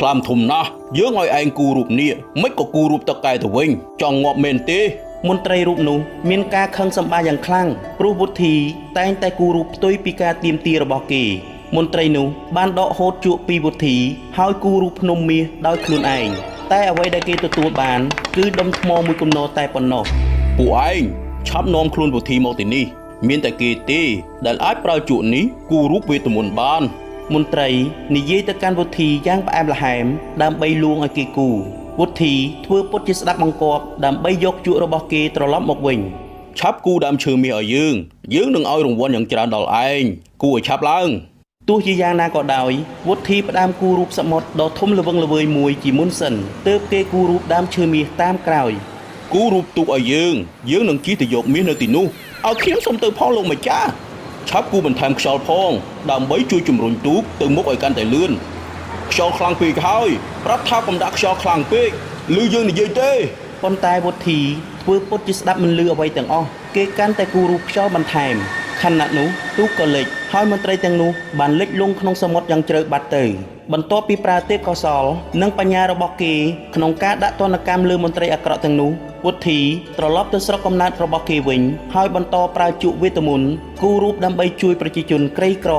ខ្លាំធំណាស់យើងឲ្យឯងគូរូបនេះមិនក៏គូរូបតកែទៅវិញចង់ងាប់មែនទេមន្ត្រីរូបនោះមានការខឹងសម្បាយ៉ាងខ្លាំងព្រោះវុធីតែងតែគូរូបផ្ទុយពីការទាមទាររបស់គេមន្ត្រីនោះបានដកហូតជក់ពីវុធីហើយគូរូបភ្នំមាសដោយខ្លួនឯងតែអ្វីដែលគេទទួលបានគឺដុំថ្មមួយគំនរតែប៉ុណ្ណោះពួកឯងឆាប់នាំខ្លួនវុធីមកទីនេះមានតែគេទេដែលអាចប្រើជក់នេះគូរូបវេទមន្តបានមន្ត្រីនិយាយទៅកាន់វុធីយ៉ាងផ្អែមល្ហែមដើម្បីលួងឲ្យគេគូវុធីធ្វើពុតជាស្ដាប់បង្គាប់ដើម្បីយកជក់របស់គេត្រឡប់មកវិញឆាប់គូដើមឈើមាសឲ្យយើងនឹងឲ្យរង្វាន់យ៉ាងច្រើនដល់ឯងគូឲ្យឆាប់ឡើងទោះជាយ៉ាងណាក៏ដោយវុធីផ្ដាំគូរូបសមុទ្រដ៏ធំល្វឹងល្វើយមួយជាមុនសិនទើបគេគូរូបដើមឈើមាសតាមក្រោយគូរូបទុកឲ្យយើងនឹងជិះទៅយកមាសនៅទីនោះឲ្យខ្ញុំសុំទៅផងលោកម្ចាស់ឆាប់គូបន្ថែមខ្យល់ផងដើម្បីជួយជំរុញទូកទៅមុខឲ្យកាន់តែលឿនខ្យល់ខ្លាំងពេកហើយប្រាប់ថាកុំដាក់ខ្យល់ខ្លាំងពេកឮយើងនិយាយទេប៉ុន្តែវុធីធ្វើពុតជាស្ដាប់មិនឮអ្វីទាំងអស់គេកាន់តែគូរូបខ្យល់បន្ថែមខណៈនោះទូកក៏លិចហើយមន្ត្រីទាំងនោះបានលិចលង់ក្នុងសមុទ្រយ៉ាងជ្រៅបាត់ទៅបន្ទាប់ពីប្រើទេពកោសល្យនិងបញ្ញារបស់គេក្នុងការដាក់ទណ្ឌកម្មលើមន្ត្រីអាក្រក់ទាំងនោះវុធីត្រឡប់ទៅស្រុកកំណើតរបស់គេវិញហើយបន្តប្រើជក់វេទមន្តគូរូបដើម្បីជួយប្រជាជនក្រីក្រ